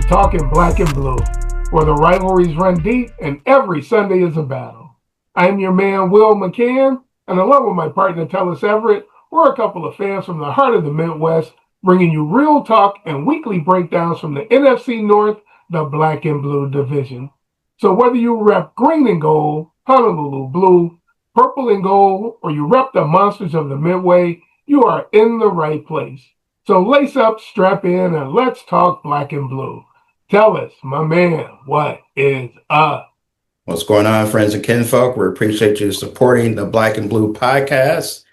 talking black and blue, where the rivalries run deep and every Sunday is a battle. I'm your man, Will McCann, and along with my partner, Tellis Everett, we're a couple of fans from the heart of the Midwest, bringing you real talk and weekly breakdowns from the NFC North, the black and blue division. So whether you rep green and gold, Honolulu blue, purple and gold, or you rep the monsters of the Midway, you are in the right place. So lace up, strap in, and let's talk black and blue. Tell us, my man, what is up? What's going on, friends and kinfolk? We appreciate you supporting the Black and Blue podcast.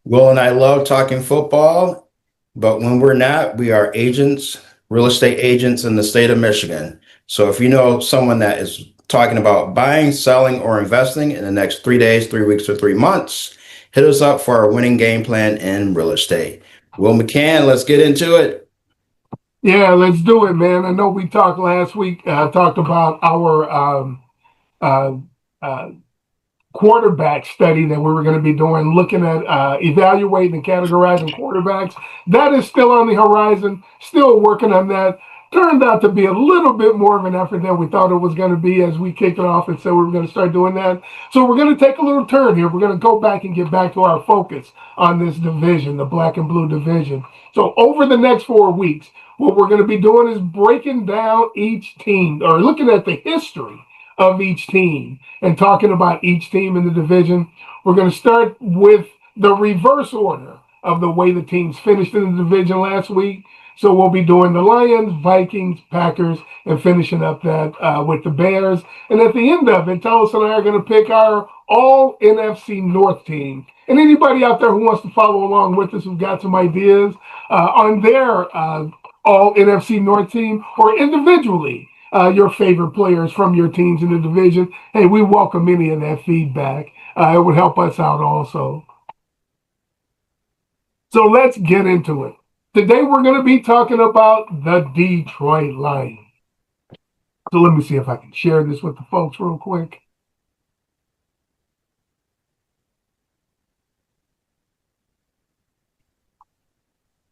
Will and I love talking football, but when we're not, we are agents, real estate agents in the state of Michigan. So if you know someone that is talking about buying, selling, or investing in the next 3 days, 3 weeks, or 3 months, hit us up for our winning game plan in real estate. Will McCann, let's get into it. Yeah, let's do it, man. I know we talked last week, talked about our quarterback study that we were going to be doing, looking at evaluating and categorizing quarterbacks. That is still on the horizon, still working on that. Turned out to be a little bit more of an effort than we thought it was going to be as we kicked it off and said we were going to start doing that. So we're going to take a little turn here. We're going to go back and get back to our focus on this division, the black and blue division. So over the next 4 weeks, what we're going to be doing is breaking down each team, or looking at the history of each team and talking about each team in the division. We're going to start with the reverse order of the way the teams finished in the division last week. So we'll be doing the Lions, Vikings, Packers, and finishing up that with the Bears. And at the end of it, Tellis and I are going to pick our all NFC North team. And anybody out there who wants to follow along with us, who's got some ideas on their all NFC North team, or individually, your favorite players from your teams in the division, hey, we welcome any of that feedback. It would help us out also. So let's get into it. Today we're going to be talking about the Detroit Lions. So let me see if I can share this with the folks real quick.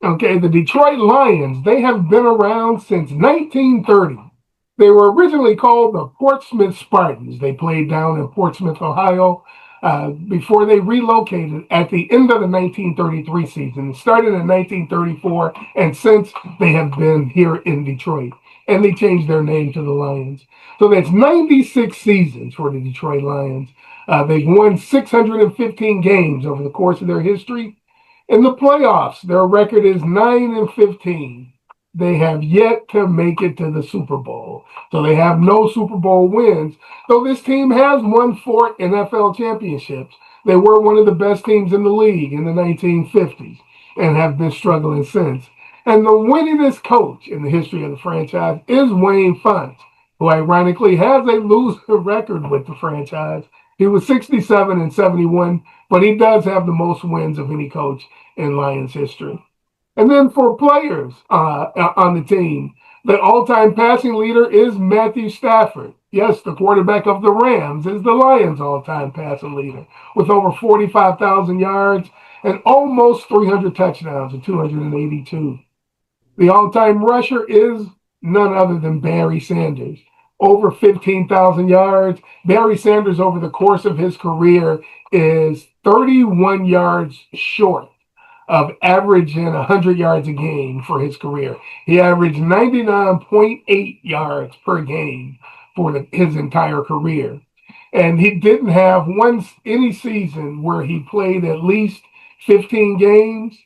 Okay, the Detroit Lions, they have been around since 1930. They were originally called the Portsmouth Spartans. They played down in Portsmouth, Ohio, before they relocated at the end of the 1933 season. It started in 1934, and since they have been here in Detroit. And they changed their name to the Lions. So that's 96 seasons for the Detroit Lions. They've won 615 games over the course of their history. In the playoffs, their record is 9-15. They have yet to make it to the Super Bowl. So they have no Super Bowl wins. Though this team has won 4 NFL championships. They were one of the best teams in the league in the 1950s and have been struggling since. And the winningest coach in the history of the franchise is Wayne Fontes, who ironically has a losing record with the franchise. He was 67-71, but he does have the most wins of any coach in Lions history. And then for players on the team, the all-time passing leader is Matthew Stafford. Yes, the quarterback of the Rams is the Lions' all-time passing leader with over 45,000 yards and almost 300 touchdowns and 282. The all-time rusher is none other than Barry Sanders. Over 15,000 yards. Barry Sanders, over the course of his career, is 31 yards short of averaging 100 yards a game for his career. He averaged 99.8 yards per game for his entire career. And he didn't have any season where he played at least 15 games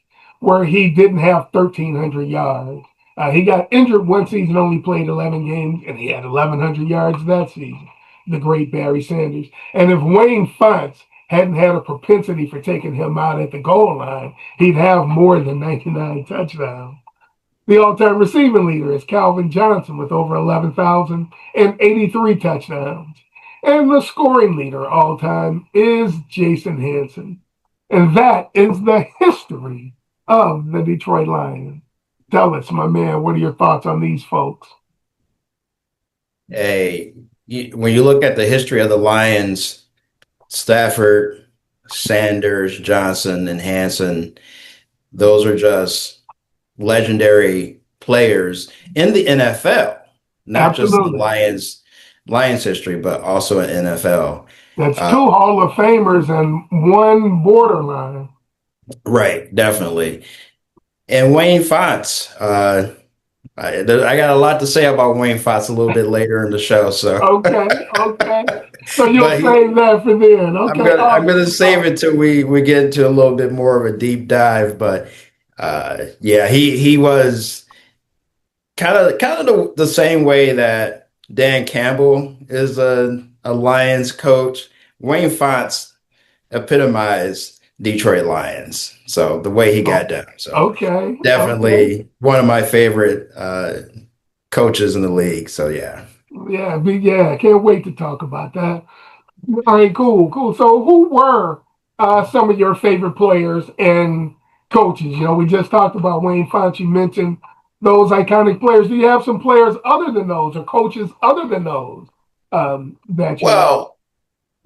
where he didn't have 1,300 yards. He got injured one season, only played 11 games, and he had 1,100 yards that season, the great Barry Sanders. And if Wayne Fontes hadn't had a propensity for taking him out at the goal line, he'd have more than 99 touchdowns. The all-time receiving leader is Calvin Johnson with over 11,083 touchdowns. And the scoring leader all-time is Jason Hanson. And that is the history of the Detroit Lions. Tell us, my man, what are your thoughts on these folks? Hey, when you look at the history of the Lions, Stafford, Sanders, Johnson, and Hanson, those are just legendary players in the NFL. not just in Absolutely. Lions history, but also in NFL. That's two Hall of Famers and one borderline. Right, definitely. And Wayne Fonts. I got a lot to say about Wayne Fonts a little bit later in the show. So, Okay, okay. So you'll but save that for then. Okay, I'm gonna awesome. save it till we get into a little bit more of a deep dive. But yeah, he was kind of the same way that Dan Campbell is a Lions coach. Wayne Fonts epitomized Detroit Lions. So the way he got down. So Okay, okay. definitely one of my favorite coaches in the league. So yeah. Yeah, I can't wait to talk about that. All right, cool, cool. So who were some of your favorite players and coaches? You know, we just talked about Wayne Fonte. You mentioned those iconic players. Do you have some players other than those or coaches other than those that you like? Well,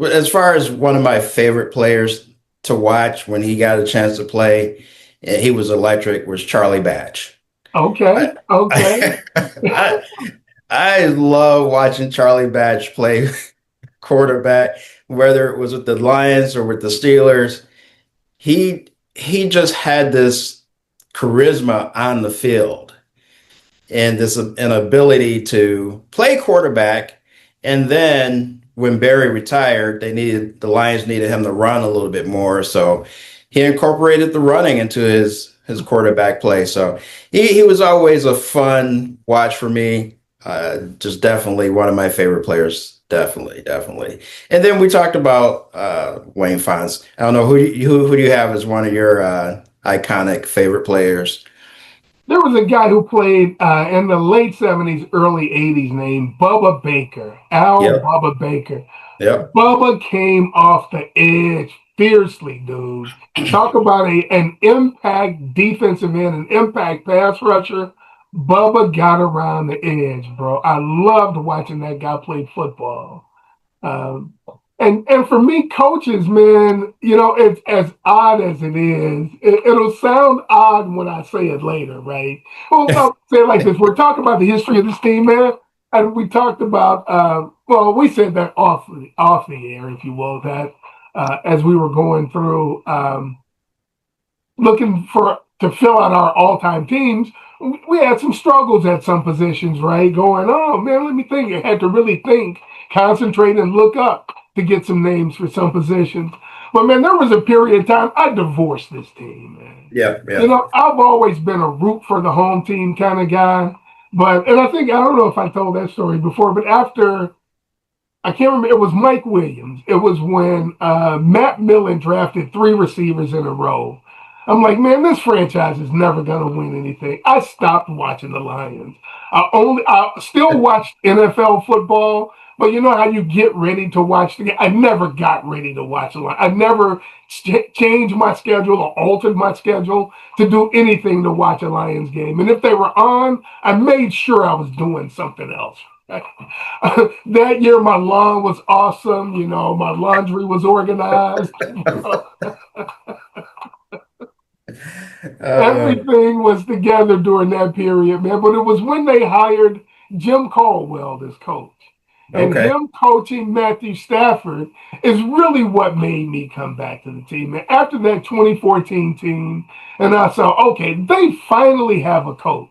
as far as one of my favorite players to watch when he got a chance to play, he was electric, was Charlie Batch. I, Okay, okay. I, I love watching Charlie Batch play quarterback, whether it was with the Lions or with the Steelers. He just had this charisma on the field and this an ability to play quarterback. And then when Barry retired, the Lions needed him to run a little bit more. So he incorporated the running into his quarterback play. So he was always a fun watch for me. Just definitely one of my favorite players. Definitely, definitely. And then we talked about Wayne Fonts. I don't know who do you have as one of your iconic favorite players? There was a guy who played in the late 70s, early 80s named Bubba Baker, Al Yep, Bubba Baker. yep. Bubba came off the edge fiercely, dude. Talk about an impact defensive end, an impact pass rusher. Bubba got around the edge, bro. I loved watching that guy play football. Um, and for me, coaches, man, you know, it's as odd as it is. It'll sound odd when I say it later, right? Well, I'll say it like this: we're talking about the history of this team, man, and we talked about. Well, we said that off the air, if you will, that as we were going through looking for to fill out our all-time teams, we had some struggles at some positions, right? Going, oh man, let me think. I had to really think, concentrate, and look up to get some names for some positions. But man, there was a period of time I divorced this team, man. Yep, You yep. know, I've always been a root for the home team kind of guy. But and I think I don't know if I told that story before, but after I can't remember. It was Mike Williams. It was when Matt Millen drafted three receivers in a row. I'm like, man, this franchise is never gonna win anything. I stopped watching the Lions. I still watched NFL football, but you know how you get ready to watch the game. I never got ready to watch the Lions. I never changed my schedule or altered my schedule to do anything to watch a Lions game. And if they were on, I made sure I was doing something else. That year, my lawn was awesome. You know, my laundry was organized. Uh, Everything was together during that period, man. But it was when they hired Jim Caldwell as coach. And okay. him coaching Matthew Stafford is really what made me come back to the team. And after that 2014 team, and I saw, okay, they finally have a coach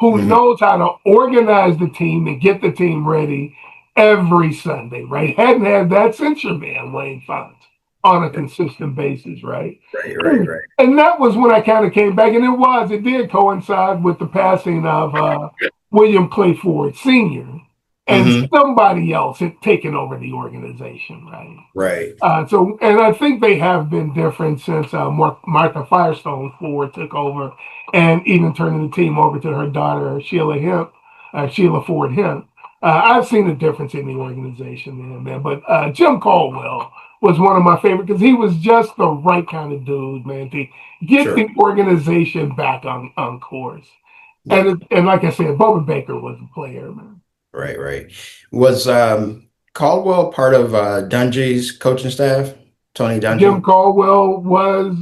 who Mhm. knows how to organize the team and get the team ready every Sunday, right? Hadn't had that since your man, Wayne Fonts, on a consistent basis, right? Right, right, right. And that was when I kind of came back, and it did coincide with the passing of William Clay Ford Sr., and Hmm. somebody else had taken over the organization, right? Right. And I think they have been different since Martha Firestone Ford took over, and even turning the team over to her daughter Sheila Ford Hemp. I've seen a difference in the organization, man. But Jim Caldwell was one of my favorite because he was just the right kind of dude, man, to get the Sure. organization back on course. Yep. And like I said, Bubba Baker was a player, man. Right, right. Was Caldwell part of Dungy's coaching staff? Tony Jim Dungy? Caldwell was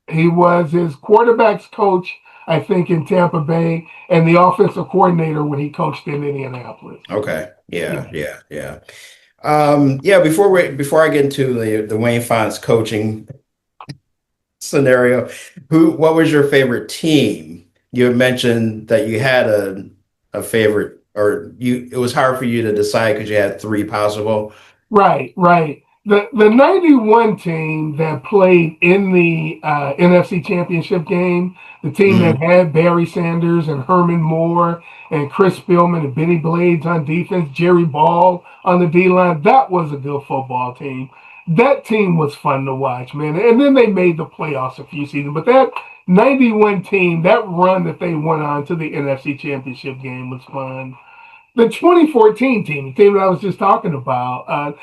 his quarterbacks coach I think, in Tampa Bay, and the offensive coordinator when he coached in Indianapolis. Okay. Yeah. Yeah. Before I get into the Wayne Fontes coaching scenario, what was your favorite team? You had mentioned that you had a favorite, or it was hard for you to decide because you had three possible. Right. The 91 team that played in the NFC Championship game, the team that Mhm. had Barry Sanders and Herman Moore and Chris Spielman and Benny Blades on defense, Jerry Ball on the D line, that was a good football team. That team was fun to watch, man. And then they made the playoffs a few seasons. But that 91 team, that run that they went on to the NFC Championship game was fun. The 2014 team, the team that I was just talking about,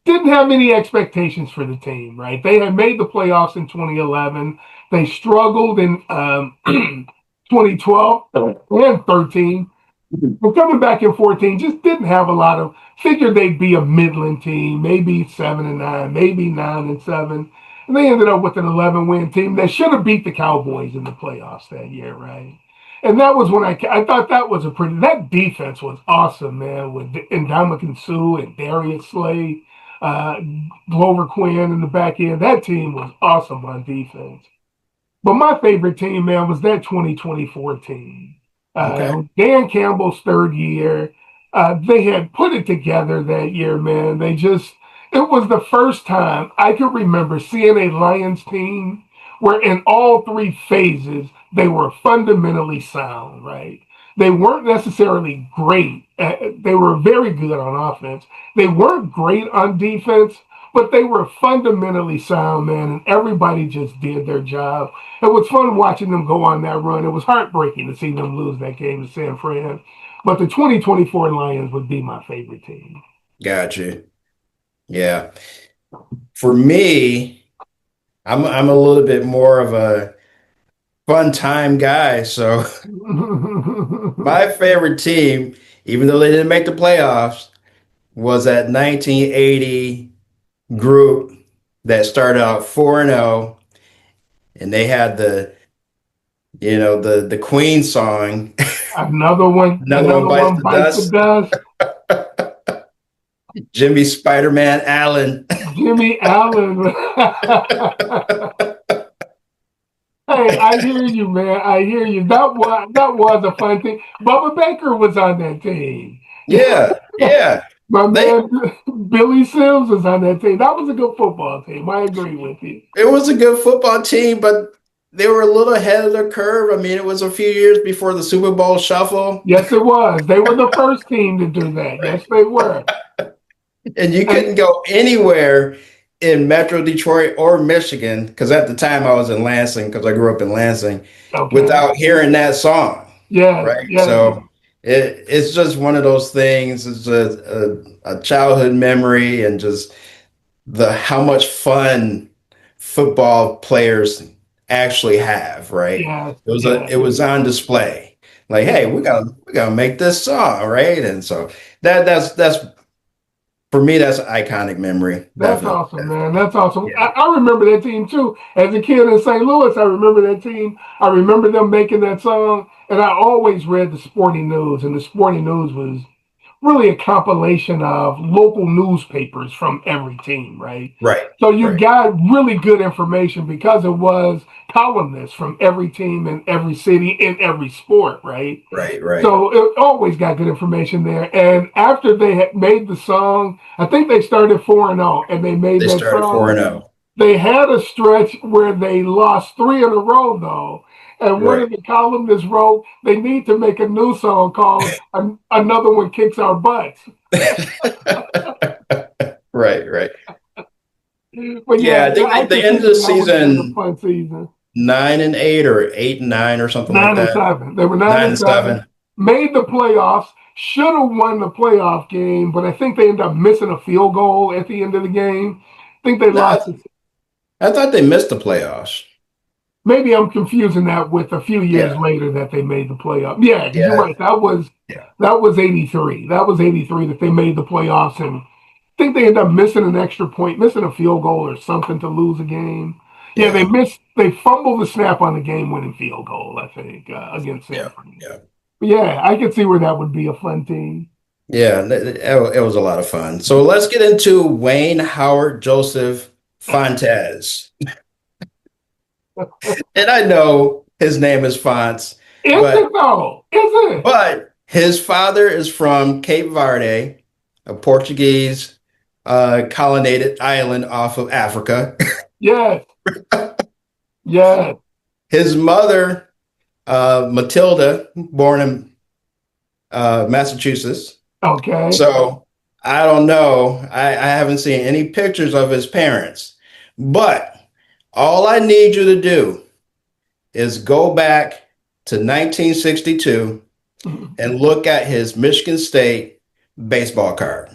didn't have any expectations for the team, right? They had made the playoffs in 2011. They struggled in 2012 and 13. But coming back in 14, just didn't have a lot of, figured they'd be a Midland team, maybe 7-9, maybe 9-7. And they ended up with an 11-win team that should have beat the Cowboys in the playoffs that year, right? And that was when I thought that was that defense was awesome, man, with Ndamukong Suh and Darius Slay, uh, Glover Quinn in the back end. That team was awesome on defense. But my favorite team, man, was that 2024 team. It Okay. was Dan Campbell's third year. They had put it together that year, man. It was the first time I could remember seeing a Lions team where in all three phases, they were fundamentally sound, right? They weren't necessarily great. They were very good on offense. They weren't great on defense, but they were fundamentally sound, man, and everybody just did their job. It was fun watching them go on that run. It was heartbreaking to see them lose that game to San Fran. But the 2024 Lions would be my favorite team. Got you. Yeah. For me, I'm a little bit more of a fun time guy. So my favorite team, even though they didn't make the playoffs, was that 1980 group that started out 4-0, and they had the Queen song, another one Another bites one the bites the dust. dust. Jimmy Spider-Man Allen. Jimmy Allen. Hey, I hear you, man. I hear you. That was a fun thing. Bubba Baker was on that team. Yeah. My They man Billy Sims was on that team. That was a good football team. I agree with you. It was a good football team, but they were a little ahead of the curve. I mean, it was a few years before the Super Bowl shuffle, Yes, it was. They were the first team to do that. Yes, they were. and you And couldn't go anywhere in Metro Detroit or Michigan, because at the time I was in Lansing, because I grew up in Lansing, okay. without hearing that song, Yes, right? yes. So it's just one of those things. It's a childhood memory, and just the how much fun football players actually have, right? Yes, It yes. was on display. Like, hey, Yeah. we gotta make this song, right? And so that's for me, that's an iconic memory, That's definitely. awesome, man. That's awesome. Yeah. I remember that team too. As a kid in St. Louis, I remember that team. I remember them making that song. And I always read the Sporting News, and the Sporting News was really a compilation of local newspapers from every team, right? Right, So you right, got really good information because it was columnists from every team in every city in every sport, right? right. So it always got good information there. And after they had made the song, I think they started 4-0 and they made They that started 4 song. and 0. They had a stretch where they lost three in a row, though. And one Right. of the columnists wrote, they need to make a new song called Another One Kicks Our Butts. Right. But Yeah, yeah, I think I they can see ended where the that would have been a season fun season. 9-8 or 8-9 or something like Nine and that. seven. They were nine Nine and and seven. seven. Made the playoffs. Should have won the playoff game, but I think they ended up missing a field goal at the end of the game. I think they No, lost. I thought they missed the playoffs. Maybe I'm confusing that with a few years Yeah, later that they made the playoff. Yeah, because you're yeah, right. That was yeah. that was 83. That was 83 that they made the playoffs, and I think they ended up missing an extra point, missing a field goal or something to lose a game. Yeah, Yeah. they fumbled the snap on the game-winning field goal, I think, against Yeah. Sanford. Yeah. But yeah, I could see where that would be a fun team. Yeah. It was a lot of fun. So let's get into Wayne Howard Joseph Fontes. And I know his name is Fonts, Is but it though? Is it? his father is from Cape Verde, a Portuguese colonized island off of Africa. Yes. Yes. His mother, Matilda, born in Massachusetts. Okay. So I don't know. I haven't seen any pictures of his parents. But all I need you to do is go back to 1962 and look at his Michigan State baseball card.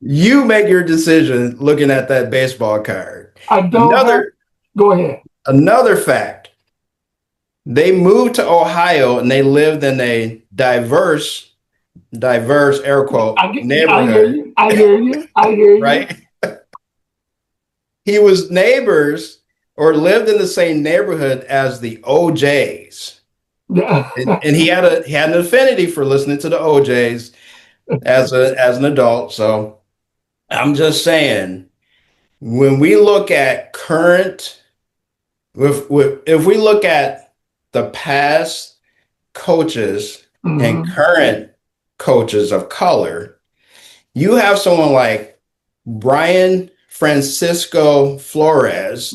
You make your decision looking at that baseball card. I don't have. Another Go ahead. another fact. They moved to Ohio and they lived in a diverse air quote I hear neighborhood, you. I hear you. I hear you. right? He was neighbors or lived in the same neighborhood as the OJs. And he had an affinity for listening to the OJs as an adult. So I'm just saying, when we look at current, if we look at the past coaches and current coaches of color, you have someone like Brian Francisco Flores,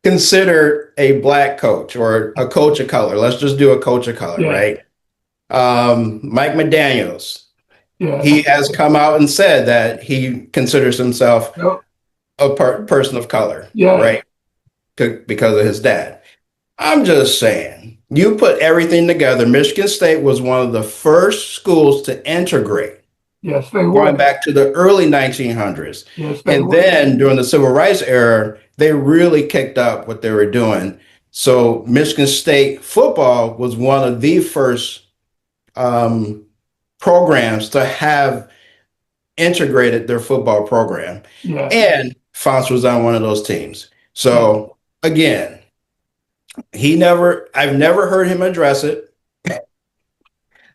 considered a black coach or a coach of color. Let's just do a coach of color, Yeah. right? Mike McDaniels, Yeah. he has come out and said that he considers himself Yep. a person of color, Yeah. right? Because of his dad. I'm just saying, you put everything together. Michigan State was one of the first schools to integrate, Yes, they were. going back to the early 1900s. Yes, they And were. then during the Civil Rights era, they really kicked up what they were doing. So Michigan State football was one of the first programs to have integrated their football program. Yeah. And Fonts was on one of those teams. So again, I've never heard him address it.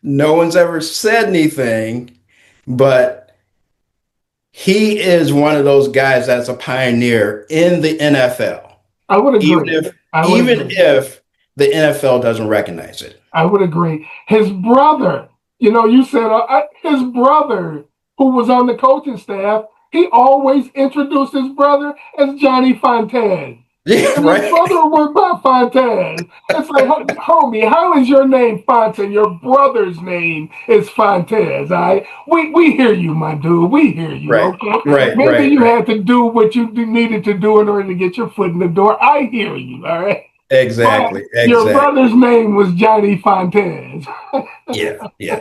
No one's ever said anything, but he is one of those guys that's a pioneer in the NFL. I would agree. Even if the NFL doesn't recognize it. I would agree. His brother, you said his brother, who was on the coaching staff, he always introduced his brother as Johnny Fontaine. Yeah, and right. His brother went by Fontaine. It's like, homie, how is your name Fontaine? Your brother's name is Fontaine. We hear you, my dude. We hear you. Right. Okay. Right. Maybe you had to do what you needed to do in order to get your foot in the door. I hear you. All right. Exactly. Your brother's name was Johnny Fontaine. Yeah.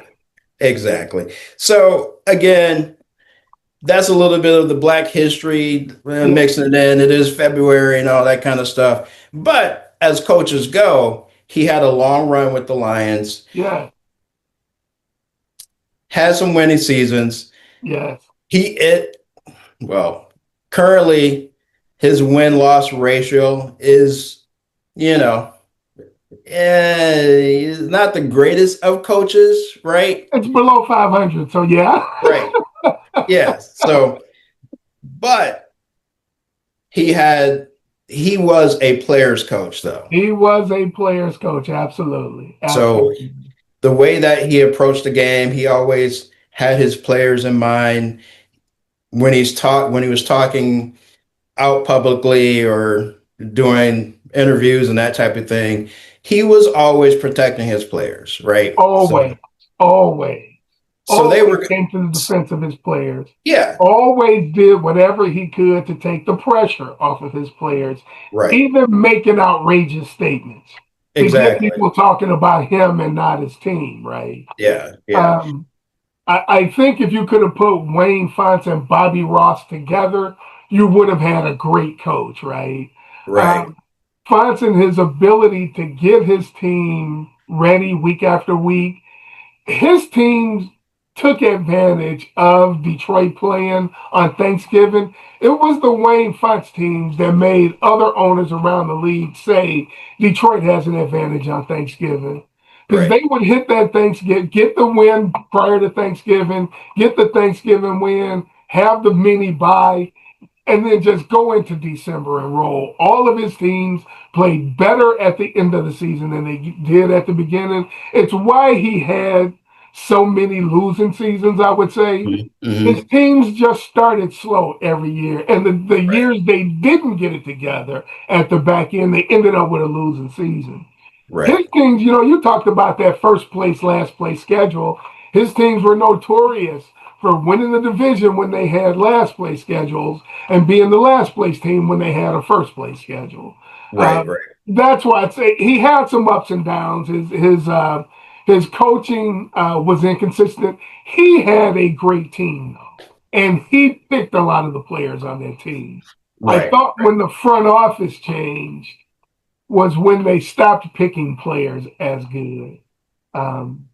Exactly. So again, that's a little bit of the Black history, mixing it in. It is February and all that kind of stuff. But as coaches go, he had a long run with the Lions. Yeah. Had some winning seasons. Yes. Currently his win-loss ratio is, he's not the greatest of coaches, right? It's below 500, so yeah. Right. Yes. So, but he was a player's coach, though. He was a player's coach, absolutely. So the way that he approached the game, he always had his players in mind when he was talking out publicly or doing interviews and that type of thing. He was always protecting his players, right? Always. So they were came to the defense of his players. Yeah. Always did whatever he could to take the pressure off of his players. Right. Even making outrageous statements. Exactly. To get people talking about him and not his team, right? Yeah. I think if you could have put Wayne Fonts and Bobby Ross together, you would have had a great coach, right? Right. Fonts and his ability to get his team ready week after week, his teams took advantage of Detroit playing on Thanksgiving. It was the Wayne Fonts teams that made other owners around the league say Detroit has an advantage on Thanksgiving. Because Right. they would hit that Thanksgiving, get the win prior to Thanksgiving, get the Thanksgiving win, have the mini bye, and then just go into December and roll. All of his teams played better at the end of the season than they did at the beginning. It's why he had so many losing seasons, I would say. His Mm-hmm. teams just started slow every year. And the Right. years they didn't get it together at the back end, they ended up with a losing season. His Right. teams, you talked about that first place, last place schedule. His teams were notorious for winning the division when they had last place schedules and being the last place team when they had a first place schedule. Right. Right. That's why I'd say he had some ups and downs. His coaching was inconsistent. He had a great team though, and he picked a lot of the players on that team. I Right. thought when the front office changed was when they stopped picking players as good. Um,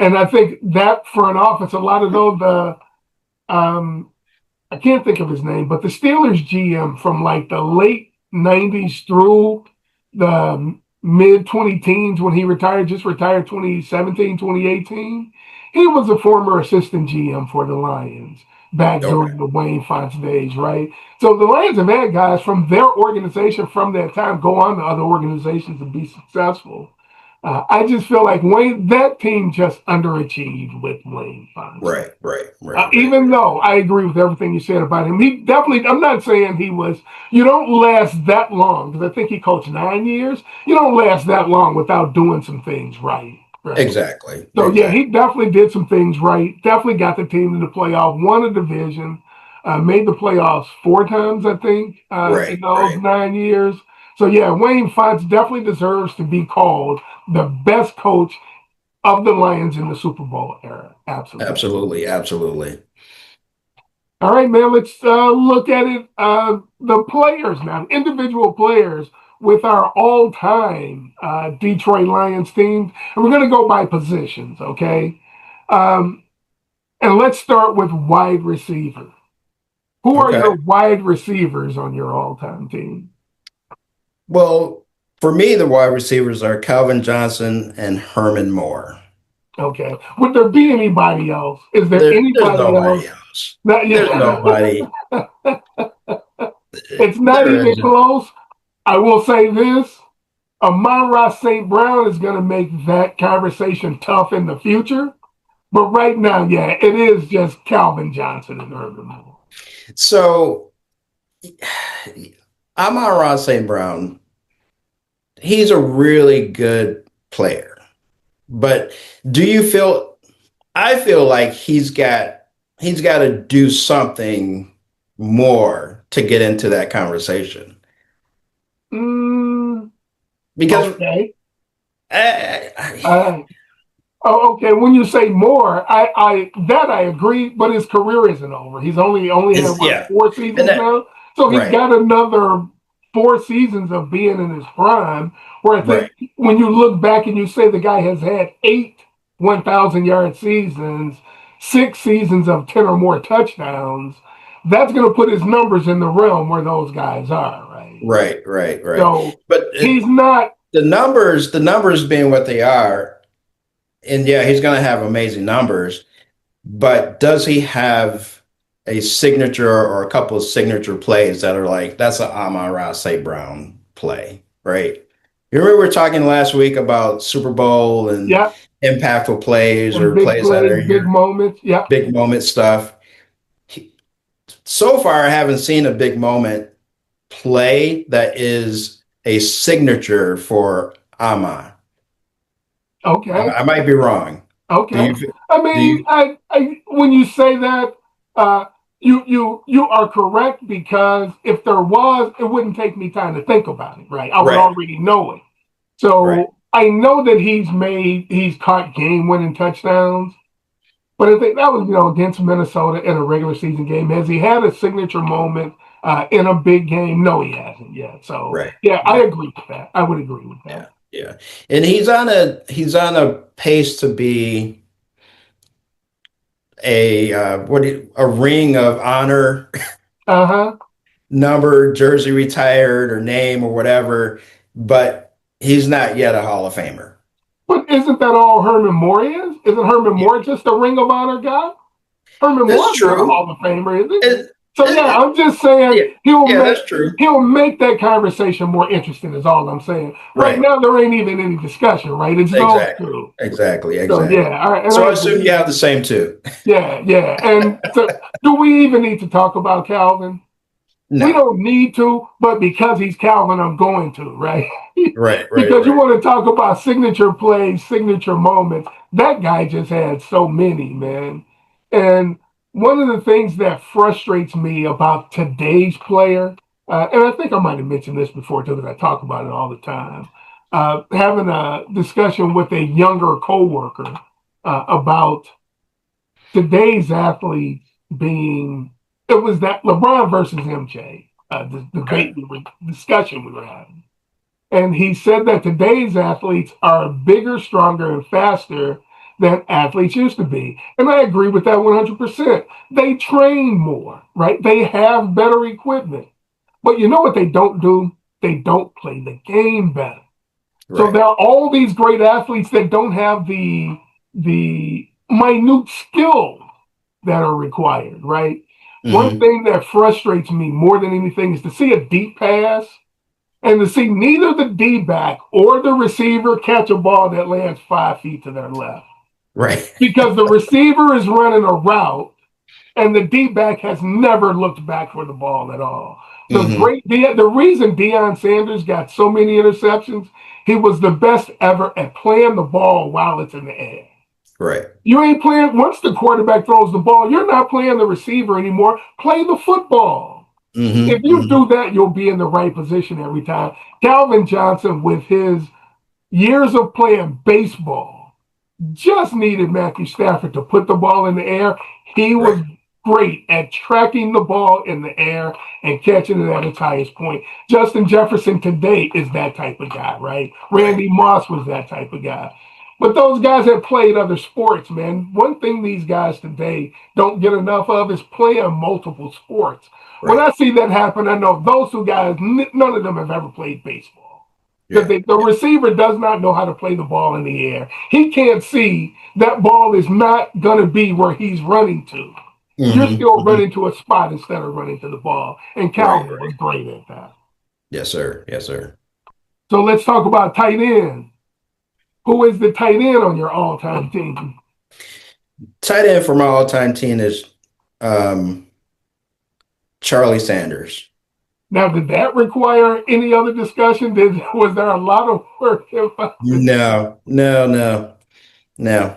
and I think that front office, a lot of those, I can't think of his name, but the Steelers GM from like the late 90s through the mid 20 teens when he retired, just retired 2017, 2018. He was a former assistant GM for the Lions back Okay. during the Wayne Fonts days, right? So the Lions have had guys from their organization from that time go on to other organizations and be successful. I just feel like that team just underachieved with Wayne Fonts. Right. Right. Right. Right. Even though I agree with everything you said about him, he definitely, I'm not saying you don't last that long, because I think he coached 9 years. You don't last that long without doing some things right. Exactly. So, yeah, Exactly. he definitely did some things right, definitely got the team to the playoff, won a division, made the playoffs 4 times, I think, in Right. those Right. 9 years. So, yeah, Wayne Fonts definitely deserves to be called the best coach of the Lions in the Super Bowl era. Absolutely. Absolutely. Absolutely. All right, man, let's look at it. The players now, individual players with our all time Detroit Lions team. And we're going to go by positions, okay? Um, and let's start with wide receiver. Who are Okay. your wide receivers on your all time team? Well, for me, the wide receivers are Calvin Johnson and Herman Moore. Okay. Would there be anybody else? Is there There's anybody else? nobody else. Not There's yet. nobody. It's not There even isn't. close. I will say this. Amon-Ra St. Brown is going to make that conversation tough in the future. But right now, yeah, it is just Calvin Johnson and Urban Moore. So Amon-Ra St. Brown, he's a really good player. But do you feel I feel like he's got to do something more to get into that conversation. Mm, Because okay. I, Uh, okay. When you say more, I agree, but his career isn't over. He's only had it's what, yeah. 4 seasons And that now, so he's right, got another 4 seasons of being in his prime. Where I think right, when you look back and you say the guy has had 8 1,000 yard seasons, 6 seasons of 10 or more touchdowns, that's going to put his numbers in the realm where those guys are, right? right. So But he's not. the numbers being what they are, and yeah, he's going to have amazing numbers. But does he have a signature or a couple of signature plays that are like that's an Amon-Ra St. Brown play, right? You remember we were talking last week about Super Bowl and Yeah, impactful plays and or big plays that plays, are big your moments. Yeah. big moment stuff. So far, I haven't seen a big moment play that is a signature for Amon. I, Okay. I might be wrong. Do Okay. you? I Do mean, you? when you say that, you are correct, because if there was, it wouldn't take me time to think about it, right? I would Right, already know it. right. So I know that he's caught game winning touchdowns, but I think that was against Minnesota in a regular season game. Has he had a signature moment? in a big game. No, he hasn't yet. So Right. yeah, I Right. agree with that. I would agree with Yeah. that. Yeah. And he's on a pace to be a ring of honor Uh-huh. number, jersey retired or name or whatever, but he's not yet a Hall of Famer. But isn't that all Herman Moore is? Isn't Herman Yeah. Moore just a Ring of Honor guy? Herman That's Moore's not a true. Hall of Famer, is he? It, So yeah, it, I'm just saying yeah. he'll Yeah, make that's true. he'll make that conversation more interesting. Is all I'm saying. Right Right. now, there ain't even any discussion. Right? It's those Exactly. two. Exactly. So yeah, Exactly. and So I I assume agree. you have the same too. Yeah, yeah. And so, do we even need to talk about Calvin? We No. don't need to, but because he's Calvin, I'm going to, right? Right. Right. Because you Right. want to talk about signature plays, signature moments. That guy just had so many, man. And one of the things that frustrates me about today's player, and I think I might have mentioned this before too, because I talk about it all the time, having a discussion with a younger coworker about today's athletes being, it was that LeBron versus MJ, the Okay. debate, discussion we were having. And he said that today's athletes are bigger, stronger, and faster than athletes used to be. And I agree with that 100%. They train more, right? They have better equipment. But you know what they don't do? They don't play the game better. So Right. there are all these great athletes that don't have the minute skills that are required, right? One Hmm. thing that frustrates me more than anything is to see a deep pass and to see neither the D back or the receiver catch a ball that lands 5 feet to their left. Right. Because the receiver is running a route and the D back has never looked back for the ball at all. Hmm. The reason Deion Sanders got so many interceptions, he was the best ever at playing the ball while it's in the air. Right. You ain't playing, once the quarterback throws the ball, you're not playing the receiver anymore. Play the football. If Hmm. you Hmm. do that, you'll be in the right position every time. Calvin Johnson, with his years of playing baseball, just needed Matthew Stafford to put the ball in the air. He was Right. great at tracking the ball in the air and catching it at its highest point. Justin Jefferson today is that type of guy, right? Right. Randy Moss was that type of guy. But those guys have played other sports, man. One thing these guys today don't get enough of is playing multiple sports. When Right. I see that happen, I know those two guys, none of them have ever played baseball. Because Yeah. the receiver does not know how to play the ball in the air. He can't see that ball is not going to be where he's running to. You're Hmm. still Hmm. running to a spot instead of running to the ball. And Right. Calvin was Right. great at that. Yes, sir. Yes, sir. So let's talk about tight end. Who is the tight end on your all-time team? Tight end for my all-time team is um, Charlie Sanders. Now, did that require any other discussion? Was there a lot of work involved? No, no, no, no.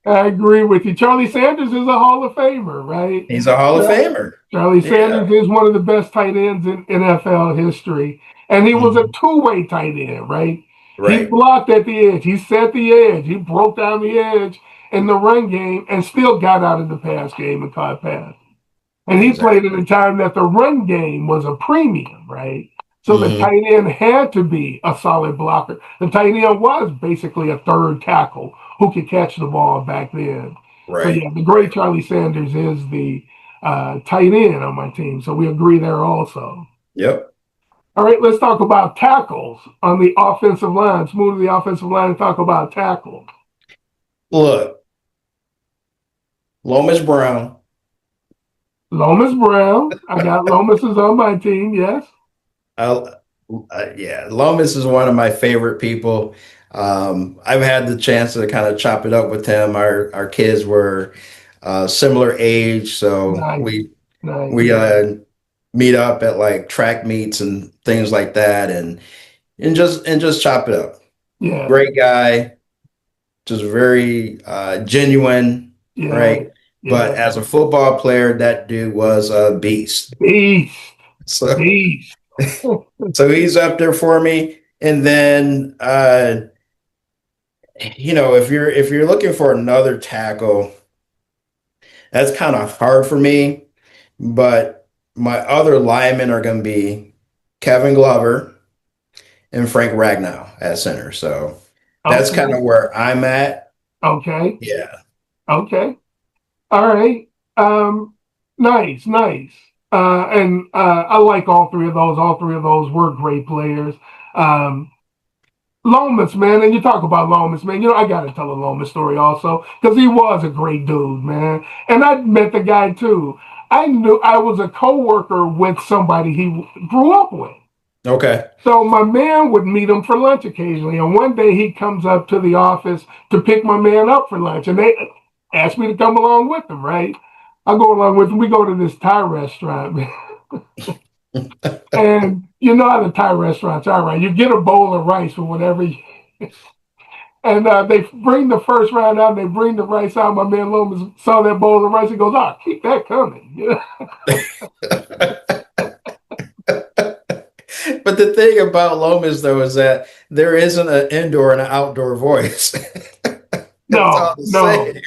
I agree with you. Charlie Sanders is a Hall of Famer, right? He's a Hall of Famer. Charlie Yeah. Sanders is one of the best tight ends in NFL history. And he was a Hmm. two-way tight end, right? He Right. blocked at the edge. He set the edge. He broke down the edge in the run game and still got out of the pass game and caught pass. And he played at Exactly. a time that the run game was a premium, right? So the Hmm. tight end had to be a solid blocker. The tight end was basically a third tackle who could catch the ball back then. So Right. yeah, the great Right. Charlie Sanders is the tight end on my team. So we agree there also. Yep. All right, let's talk about tackles on the offensive line. Let's move to the offensive line and talk about tackles. Look, Lomas Brown. Lomas Brown. I got Lomas is on my team, yes. I, yeah, Lomas is one of my favorite people. I've had the chance to kind of chop it up with him. Our kids were similar age, so Nice, we nice. we meet up at like track meets and things like that, and just chop it up. Yeah, Great guy, just very genuine, yeah, right? But yeah. as a football player, that dude was a beast. Beast, So beast. so he's up there for me. And then if you're looking for another tackle, That's kind of hard for me, but my other linemen are going to be Kevin Glover and Frank Ragnow at center. So that's kind Okay. of where I'm at. Okay. Yeah. Okay. All right. Nice, nice. And I like all three of those. All three of those were great players. Um, Lomas, man, and you talk about Lomas, man. I got to tell a Lomas story also because he was a great dude, man. And I met the guy too. I knew I was a coworker with somebody he grew up with. Okay. So my man would meet him for lunch occasionally. And one day he comes up to the office to pick my man up for lunch. And they asked me to come along with them, right? I go along with them. We go to this Thai restaurant, man. And you know how the Thai restaurants are, right? You get a bowl of rice or whatever. And they bring the first round out, and they bring the rice out. My man Lomas saw that bowl of rice. He goes, "Oh, keep that coming." But the thing about Lomas, though, is that there isn't an indoor and an outdoor voice. It's all No, the no. same.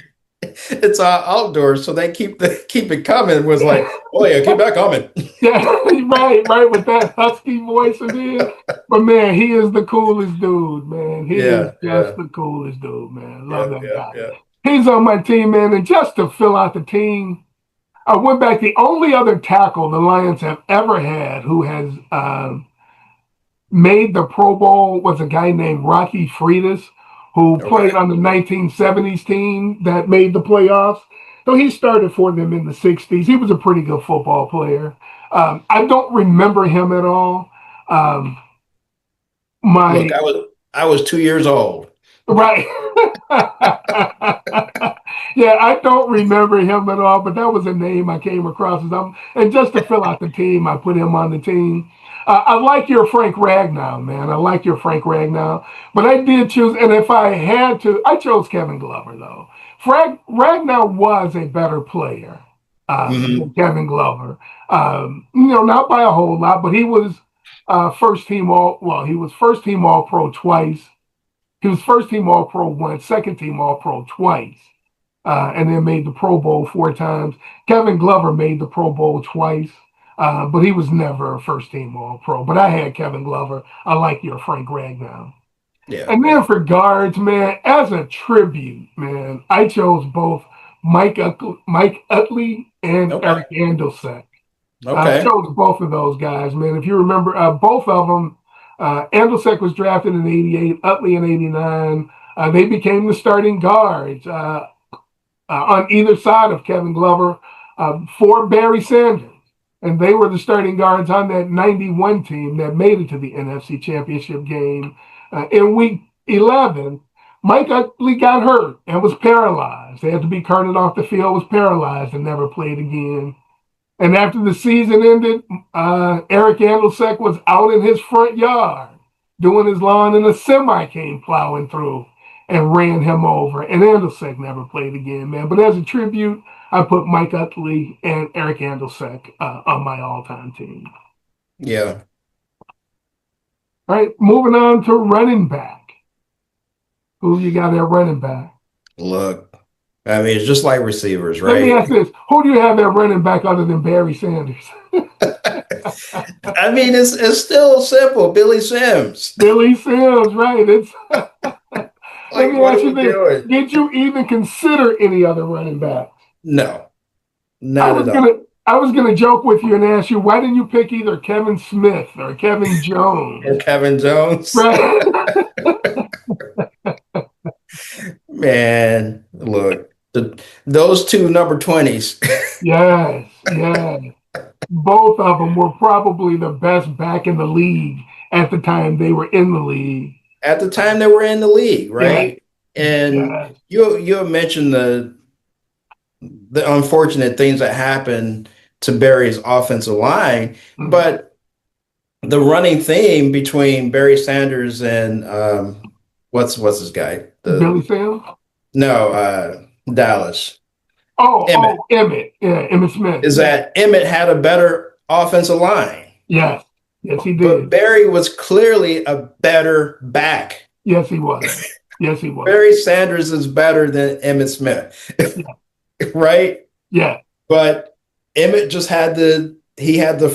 It's all outdoors, so they keep it coming. Was like, oh yeah, keep that coming. Yeah, right, with that husky voice of his. But man, he is the coolest dude, man. He is Yeah, just yeah, the coolest dude, man. Love yeah, that yeah, guy. yeah. He's on my team, man. And just to fill out the team, I went back. The only other tackle the Lions have ever had who has made the Pro Bowl was a guy named Rocky Freitas, who played Okay. on the 1970s team that made the playoffs. So he started for them in the 60s. He was a pretty good football player. I don't remember him at all. Um, Look, my I was 2 years old. Right. Yeah, I don't remember him at all, but that was a name I came across. And just to fill out the team, I put him on the team. I like your Frank Ragnow, man. I like your Frank Ragnow. But I did choose, and if I had to, I chose Kevin Glover, though. Frank Ragnow was a better player than Hmm. Kevin Glover. Not by a whole lot, but he was he was first team All Pro twice. He was first team All Pro once, second team All Pro twice, and then made the Pro Bowl 4 times. Kevin Glover made the Pro Bowl twice, but he was never a first team All Pro. But I had Kevin Glover. I like your Frank Ragnow. Yeah, And then yeah. for guards, man, as a tribute, man, I chose both Mike Utley and Okay. Eric Andolsek. I Okay. chose both of those guys, man. If you remember, both of them, Andolsek was drafted in '88, Utley in '89. They became the starting guards on either side of Kevin Glover for Barry Sanders. And they were the starting guards on that '91 team that made it to the NFC Championship game. In week 11, Mike Utley got hurt and was paralyzed. They had to be carted off the field, was paralyzed, and never played again. And after the season ended, Eric Andolsek was out in his front yard doing his lawn, and a semi came plowing through and ran him over. And Andolsek never played again, man. But as a tribute, I put Mike Utley and Eric Andolsek on my all-time team. Yeah. All right, moving on to running back. Who you got at running back? Look, I mean, it's just like receivers, Let me right? ask this: who do you have at running back other than Barry Sanders? I mean, it's still simple. Billy Sims. Billy Sims, right? It's Let Like, me what ask are you we this: doing? did you even consider any other running backs? No, I not was at all. gonna, I was gonna joke with you and ask you why didn't you pick either Kevin Smith or Kevin Jones? Or Kevin Jones. Right? Man, look, those two number 20s. Yes, yes. Both of them were probably the best back in the league at the time they were in the league. At the time they were in the league, Yeah, right? And yeah. you have mentioned the unfortunate things that happened to Barry's offensive line, Mhm. but the running theme between Barry Sanders and what's his guy? Billy The Sims. no Dallas Emmett, Emmett. Yeah, Emmett Smith. is Yeah. that Emmett had a better offensive line, Yes, yes, he but did. Barry was clearly a better back. Yes, he was. Yes, he was. Barry Sanders is better than Emmett Smith, Yeah. right? Yeah. But Emmett just had the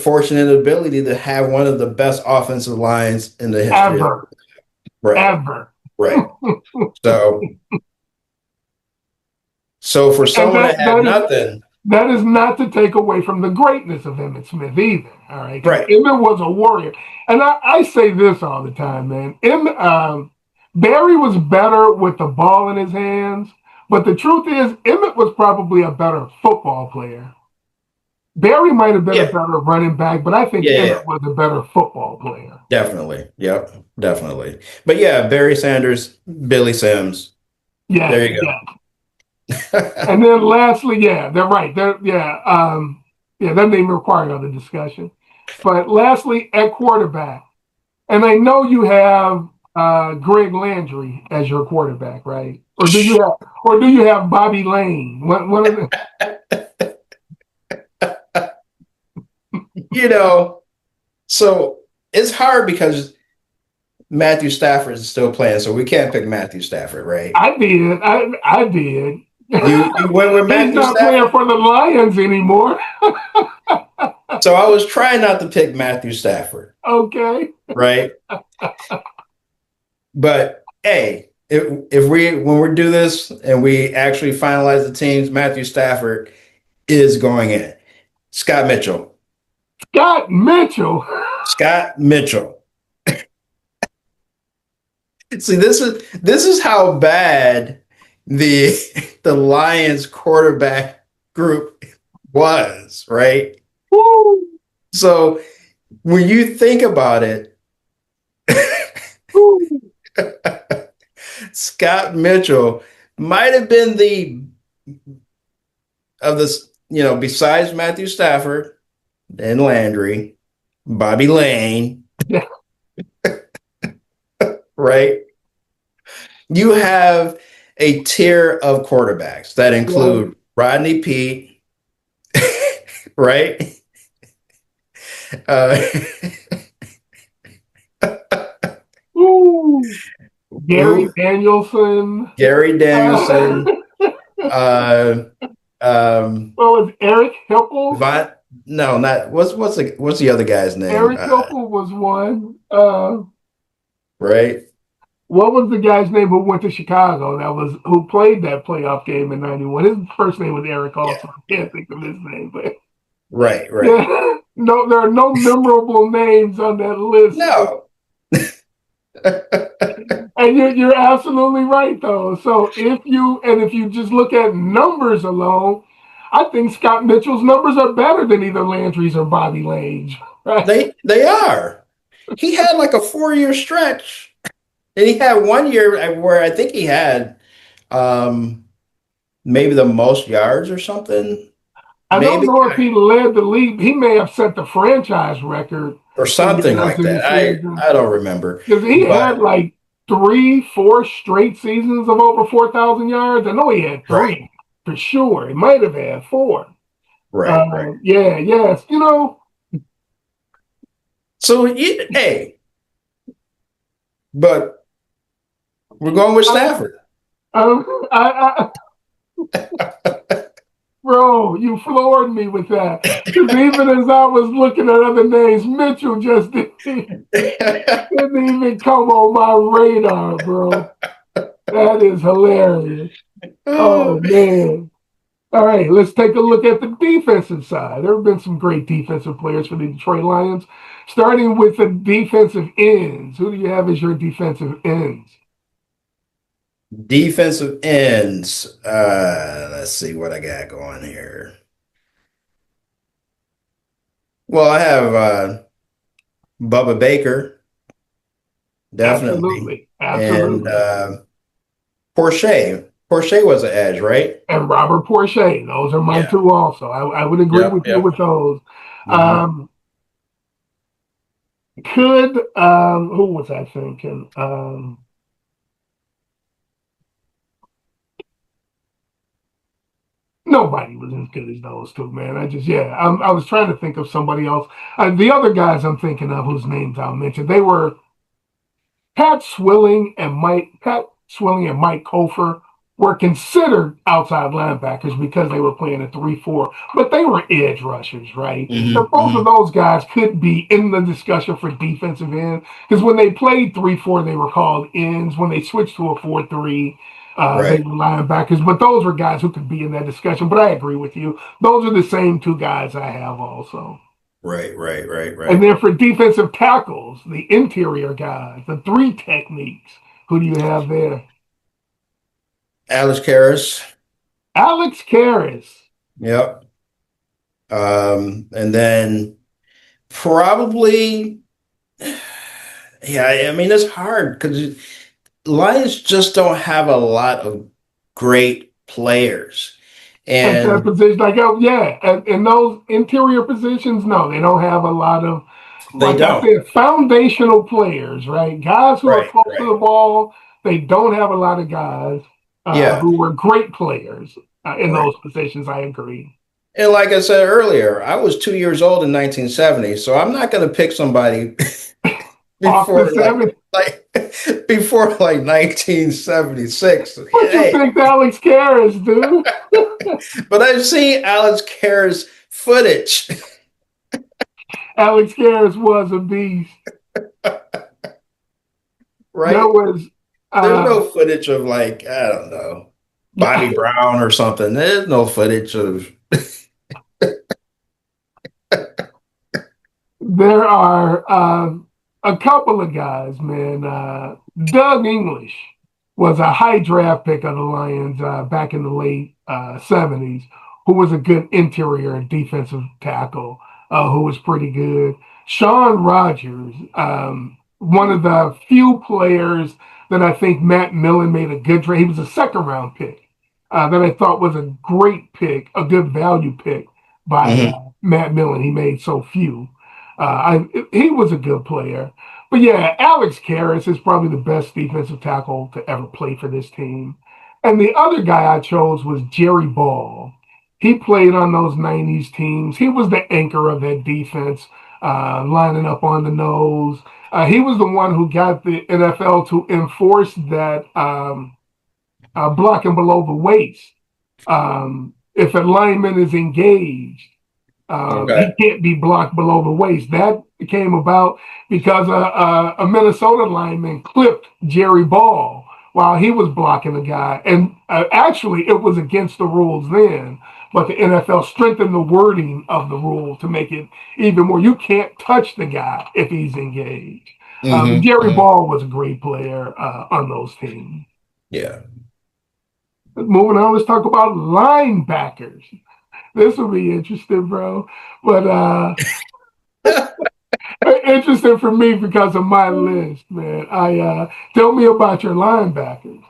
fortunate ability to have one of the best offensive lines in the history of Ever. right, Ever. right. So for And someone that had nothing, that is not to take away from the greatness of Emmett Smith either. All right. Because right. Emmett was a warrior. And I say this all the time, man. Barry was better with the ball in his hands. But the truth is, Emmett was probably a better football player. Barry might have been a Yeah, better running back, but I think yeah, Emmett yeah. was a better football player. Definitely. Yep, definitely. But yeah, Barry Sanders, Billy Sims. Yes, There you yes. go. And then lastly, yeah, they're right. That didn't even require another discussion. But lastly, at quarterback, and I know you have Greg Landry as your quarterback, right? Or do you have Bobby Lane? One of the You know, so it's hard because Matthew Stafford is still playing, so we can't pick Matthew Stafford, right? I did. I did. You went with He's Matthew not playing Stafford? for the Lions anymore. So I was trying not to pick Matthew Stafford, Okay. right? But hey, if when we do this and we actually finalize the teams, Matthew Stafford is going in. Scott Mitchell. Scott Mitchell. Scott Mitchell. See, this is how bad the the Lions quarterback group was, right? Woo, So when you think about it, woo. Scott Mitchell might have been the of this, besides Matthew Stafford and Landry, Bobby Lane, Yeah. right? You have a tier of quarterbacks that include Rodney Peete, right? Uh, Ooh. Gary Danielson. Gary Danielson, uh, Well, was Eric Hipple? no, not what's the other guy's name? Eric Hipple was one. Right, What was the guy's name who went to Chicago who played that playoff game in '91? His first name was Eric yeah, also. I can't think of his name, but right. yeah. No, there are no memorable names on that list. No, And you're absolutely right though. So if you just look at numbers alone, I think Scott Mitchell's numbers are better than either Landry's or Bobby Lane's. Right? they are. He had like a 4-year stretch, and he had 1 year where I think he had um, maybe the most yards or something, I don't maybe know if he led the league. He may have set the franchise record or in something yards like in the that. season I don't remember, because he had but like 3, 4 straight seasons of over 4,000 yards. I know he had right, three for sure. He might have had four. right. Yeah, yes. So hey, but we're going with I, Stafford. I, bro, you floored me with that. Because even as I was looking at other names, Mitchell just didn't even come on my radar, bro. That is hilarious. Oh, man. All right, let's take a look at the defensive side. There have been some great defensive players for the Detroit Lions. Starting with the defensive ends. Who do you have as your defensive ends? Defensive ends. Let's see what I got going here. Well, I have Bubba Baker, definitely, Absolutely. and Absolutely. Porsche. Porsche was an edge, right? And Robert Porsche. Those are my Yeah. two also. I would agree Yep. with you Yep. with those. Hmm. Um, who was I thinking? Nobody was as good as those two, man. I was trying to think of somebody else. The other guys I'm thinking of whose names I'll mention, they were Pat Swilling and Mike Cofer. were considered outside linebackers because they were playing a 3-4, but they were edge rushers, right? And both of those guys could be in the discussion for defensive end because when they played 3-4, they were called ends. When they switched to a 4-3, they were linebackers, but those were guys who could be in that discussion. But I agree with you. Those are the same two guys I have also. Right. And then for defensive tackles, the interior guys, the three techniques, who do you have there? Alex Karras. Alex Karras. Yep. And then probably, yeah, I mean, it's hard because Lions just don't have a lot of great players. At that And position, like, oh, yeah, and those interior positions, no, they don't have a lot of, they like I don't. said, foundational players, right? Guys who are close to the ball, they don't have a lot of guys Yeah, who were great players in right. those positions. I agree. And like I said earlier, I was 2 years old in 1970, so I'm not going to pick somebody Off the before seven. like before like 1976. What you Hey, think, Alex Karras, dude? but I've seen Alex Karras footage, Alex Karras was a beast. There right? was, There's no footage of like, I don't know, Bobby Brown or something. There's no footage of there are a couple of guys, man. Doug English was a high draft pick of the Lions back in the late 70s, who was a good interior and defensive tackle, who was pretty good. Sean Rogers, one of the few players that I think Matt Millen made a good trade. He was a second round pick that I thought was a great pick, a good value pick by Matt Millen. He made so few. He was a good player. But yeah, Alex Karras is probably the best defensive tackle to ever play for this team. And the other guy I chose was Jerry Ball. He played on those 90s teams. He was the anchor of that defense, lining up on the nose. He was the one who got the NFL to enforce that blocking below the waist. If a lineman is engaged, he can't be blocked below the waist. That came about because a Minnesota lineman clipped Jerry Ball while he was blocking a guy. And actually, it was against the rules then, but the NFL strengthened the wording of the rule to make it even more. You can't touch the guy if he's engaged. Jerry Ball was a great player on those teams. Yeah. Moving on, let's talk about linebackers. This will be interesting, bro. But interesting for me because of my list, man. Tell me about your linebackers.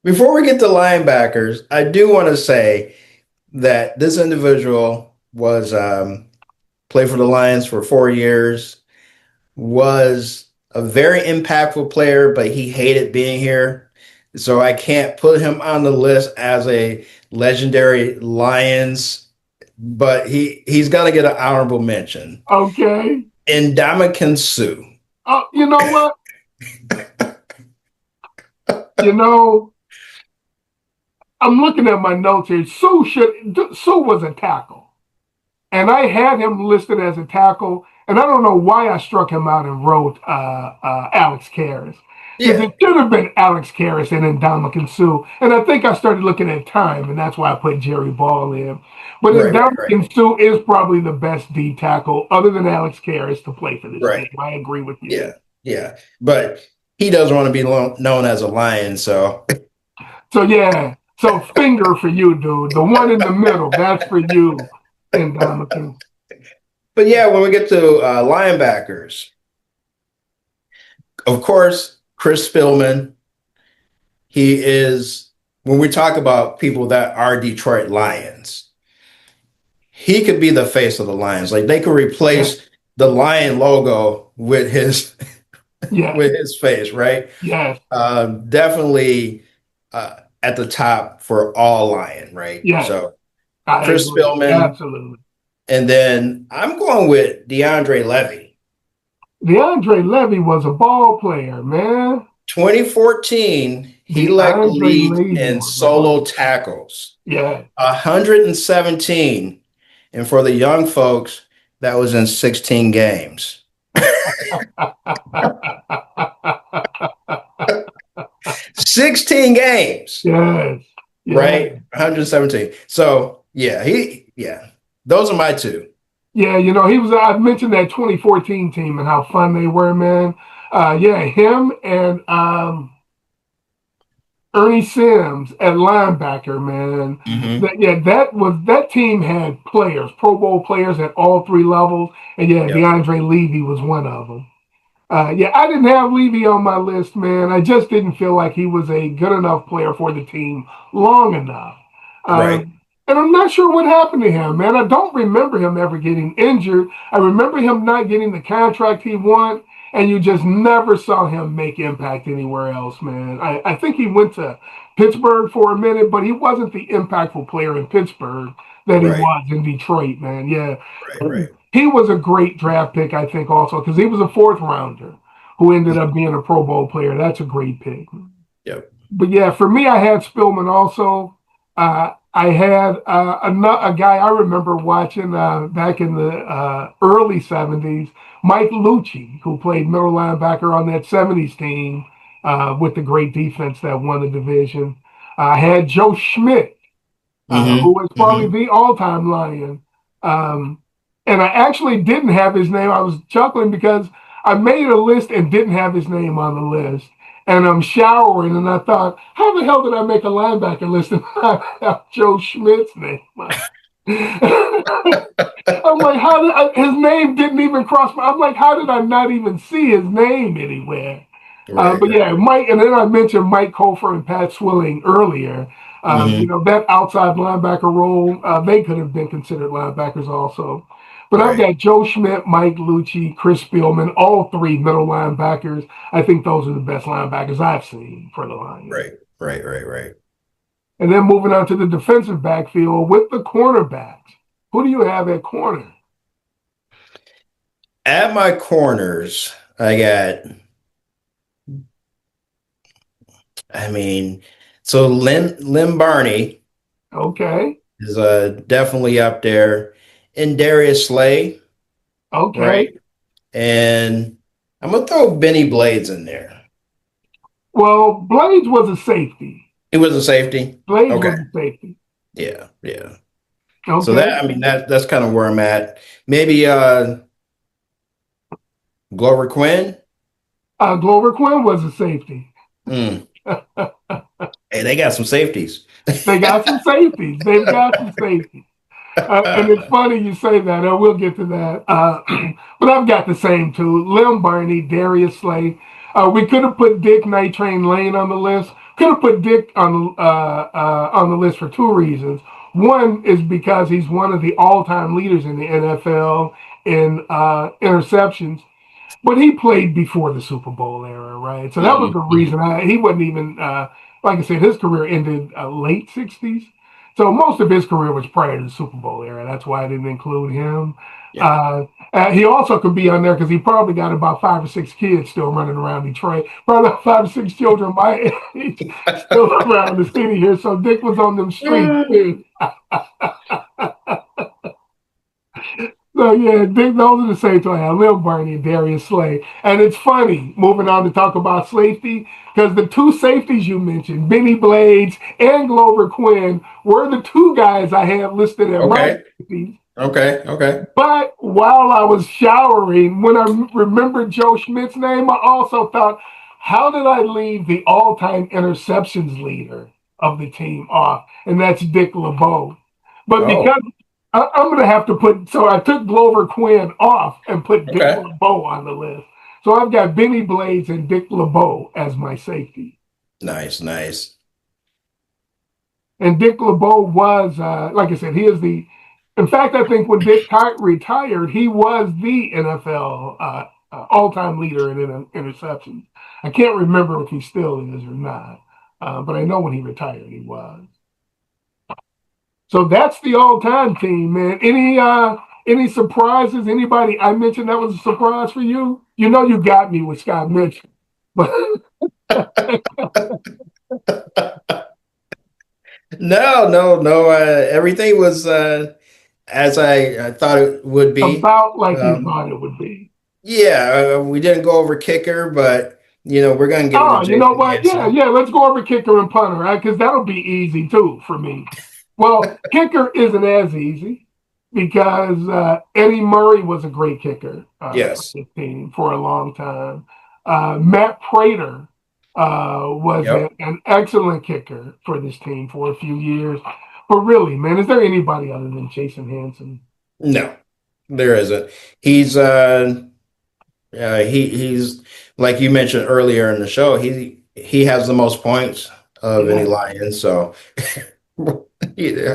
Before we get to linebackers, I do want to say that this individual was played for the Lions for 4 years, was a very impactful player, but he hated being here. So I can't put him on the list as a legendary Lions, but he's got to get an honorable mention. Okay. Ndamukong Suh. Oh, you know what? I'm looking at my notes here. Suh was a tackle. And I had him listed as a tackle, and I don't know why I struck him out and wrote Alex Karras. Because it should have been Alex Karras and Ndamukong Suh. And I think I started looking at time, and that's why I put Jerry Ball in. But Ndamukong Suh is probably the best D tackle, other than Alex Karras, to play for this team. I agree with you. Yeah. But he doesn't want to be known as a Lion, so. So finger for you, dude. The one in the middle, that's for you, Ndamukong. But yeah, when we get to linebackers, of course, Chris Spielman, he is, when we talk about people that are Detroit Lions, he could be the face of the Lions. Like they could replace the Lion logo with his with his face, right? Yes. Definitely at the top for all Lion, right? Yes. So Chris Spielman. Absolutely. And then I'm going with DeAndre Levy. DeAndre Levy was a ball player, man. 2014, he The led the Andre league Levy in was solo tackles, yeah. 117. And for the young folks, that was in 16 games. 16 games, Yes. Yeah. right? 117. So, those are my two. Yeah, I mentioned that 2014 team and how fun they were, man. Him and Ernie Sims at linebacker, man. Mm-hmm. That team had players, Pro Bowl players at all three levels, and Yep. DeAndre Levy was one of them. I didn't have Levy on my list, man. I just didn't feel like he was a good enough player for the team long enough. Right. And I'm not sure what happened to him, man. I don't remember him ever getting injured. I remember him not getting the contract he wanted, and you just never saw him make impact anywhere else, man. I think he went to Pittsburgh for a minute, but he wasn't the impactful player in Pittsburgh that he Right. was in Detroit, man. Yeah. Right. He was a great draft pick, I think, also, because he was a fourth rounder who ended up being a Pro Bowl player. That's a great pick. Yep. But yeah, for me, I had Spielman also. I had a guy I remember watching back in the early 70s, Mike Lucci, who played middle linebacker on that 70s team with the great defense that won the division. I had Joe Schmidt, who was probably the all-time Lion. And I actually didn't have his name. I was chuckling because I made a list and didn't have his name on the list. And I'm showering, and I thought, how the hell did I make a linebacker list and not have Joe Schmidt's name? I'm like, his name didn't even cross my. I'm like, how did I not even see his name anywhere? But yeah, Mike, and then I mentioned Mike Cofer and Pat Swilling earlier. That outside linebacker role, they could have been considered linebackers also. But I've got Joe Schmidt, Mike Lucci, Chris Spielman, all three middle linebackers. I think those are the best linebackers I've seen for the Lions. Right. And then moving on to the defensive backfield with the cornerbacks. Who do you have at corner? At my corners, so Lynn Barney Okay. is definitely up there, and Darius Slay, Okay. right? And I'm gonna throw Benny Blades in there. Well, Blades was a safety. He was a safety. Blades Okay. was a safety. Yeah. Okay. So that's kind of where I'm at. Maybe Glover Quinn. Glover Quinn was a safety. Hey, they got some safeties. They got some safeties. They've got some safeties. And it's funny you say that. We'll get to that. But I've got the same too. Lynn Barney, Darius Slay. We could have put Dick Night Train Lane on the list. Could have put Dick on the list for two reasons. One is because he's one of the all-time leaders in the NFL in interceptions. But he played before the Super Bowl era, right? So that was the reason. He wasn't even, like I said, his career ended late 60s. So most of his career was prior to the Super Bowl era. That's why I didn't include him. Yeah. He also could be on there because he probably got about 5 or 6 kids still running around Detroit. Probably about 5 or 6 children my age still around the city here. So Dick was on them streets too. So yeah, those are the same two I have, Lil Barney and Darius Slay. And it's funny, moving on to talk about safety, because the two safeties you mentioned, Benny Blades and Glover Quinn, were the two guys I have listed at my safeties. Okay. But while I was showering, when I remembered Joe Schmidt's name, I also thought, how did I leave the all-time interceptions leader of the team off? And that's Dick LeBeau. But because I'm going to have to so I took Glover Quinn off and put Dick LeBeau on the list. So I've got Benny Blades and Dick LeBeau as my safety. Nice. And Dick LeBeau was, like I said, in fact, I think when Dick retired, he was the NFL all-time leader in interceptions. I can't remember if he still is or not, but I know when he retired, he was. So that's the all-time team, man. Any surprises? Anybody I mentioned that was a surprise for you? You know you got me with Scott Mitchell. But No, no, no. Everything was as I thought it would be. about like you Um, thought it would be. yeah, we didn't go over kicker, but we're going to give it to Oh, you know Jason what? Yeah, Hanson. yeah. Let's go over kicker and punter, right? Because that'll be easy too for me. Well, kicker isn't as easy because Eddie Murray was a great kicker for Yes. this team for a long time. Matt Prater was Yep. an excellent kicker for this team for a few years. But really, man, is there anybody other than Jason Hanson? No, there isn't. He's he's like you mentioned earlier in the show. He has the most points of any Yeah, Lion. So